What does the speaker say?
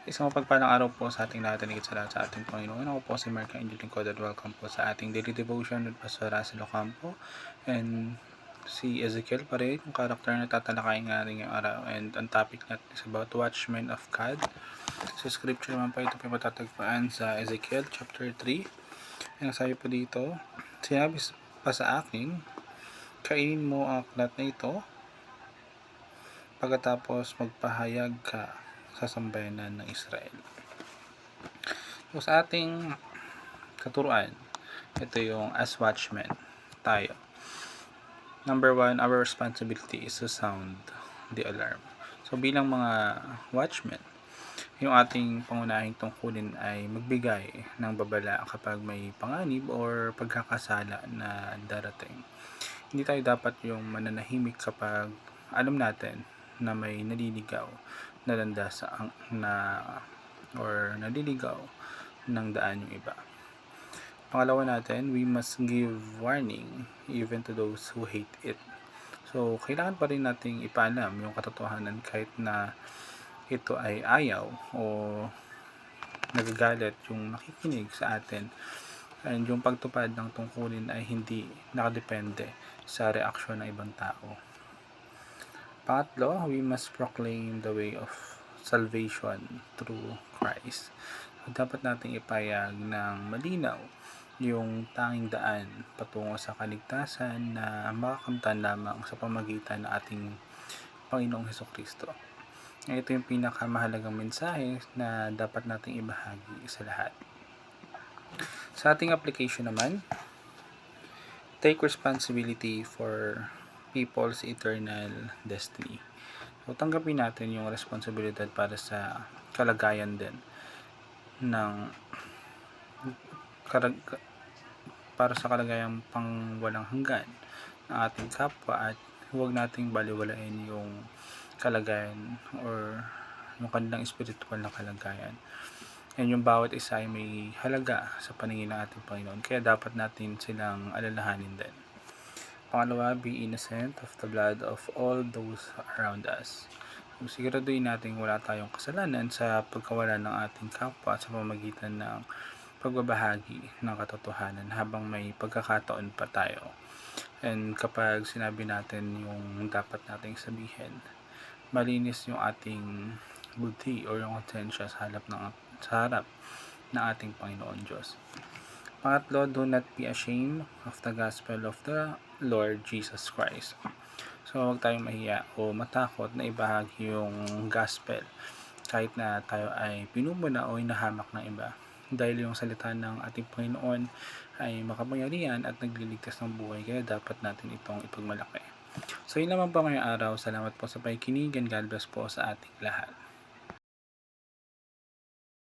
Isang mapagpalang araw po sa ating lahat, higit sa lahat sa ating Panginoon. Ako po si Mark Angel Lingkod at welcome po sa ating daily devotion with Pastor Russell Ocampo. And si Ezekiel pa rin, yung character na tatalakayin natin ngayong araw. And ang topic natin is about Watchmen of God. Sa scripture naman po ito po matatagpuan sa Ezekiel chapter 3. Ang sabi po dito, sinabi pa sa akin, kainin mo ang aklat na ito pagkatapos magpahayag ka sa sambayanan ng Israel. So sa ating katuruan, ito yung as watchmen tayo. Number 1, our responsibility is to sound the alarm. So bilang mga watchmen, yung ating pangunahing tungkulin ay magbigay ng babala kapag may panganib or pagkakasala na darating. Hindi tayo dapat yung mananahimik kapag alam natin na may naliligaw na landas or naliligaw ng daan yung iba. Pangalawa natin, we must give warning even to those who hate it. So, kailangan pa rin nating ipaalam yung katotohanan kahit na ito ay ayaw o nagagalit yung nakikinig sa atin. And yung pagtupad ng tungkulin ay hindi nakadepende sa reaksyon ng ibang tao. Pangatlo, we must proclaim the way of salvation through Christ. So, dapat nating ipayag ng malinaw yung tanging daan patungo sa kaligtasan na makakamtan lamang sa pamagitan ng ating Panginoong Hesukristo. Ito yung pinakamahalagang mensahe na dapat nating ibahagi sa lahat. Sa ating application naman, take responsibility for people's eternal destiny. So, tanggapin natin yung responsibilidad para sa kalagayan din ng para sa kalagayang pang walang hanggan ng ating kapwa at huwag nating baliwalain yung kalagayan or yung kanilang spiritual na kalagayan. And yung bawat isa ay may halaga sa paningin ng ating Panginoon, kaya dapat natin silang alalahanin din. Pangalawa, be innocent of the blood of all those around us. So, siguraduhin natin wala tayong kasalanan sa pagkawala ng ating kapwa sa pamamagitan ng pagbabahagi ng katotohanan habang may pagkakataon pa tayo. And kapag sinabi natin yung dapat nating sabihin, malinis yung ating buddhi o yung konsensya sa harap ng ating Panginoon Diyos. Pangatlo, do not be ashamed of the gospel of the Lord Jesus Christ. So, huwag tayong mahiya o matakot na ibahagi yung gospel kahit na tayo ay pinumuna o hinahamak ng iba. Dahil yung salita ng ating Panginoon ay makapangyarihan at nagliligtas ng buhay, kaya dapat natin itong ipagmalaki. So, yun naman po ngayong araw. Salamat po sa pakikinig and God bless po sa ating lahat.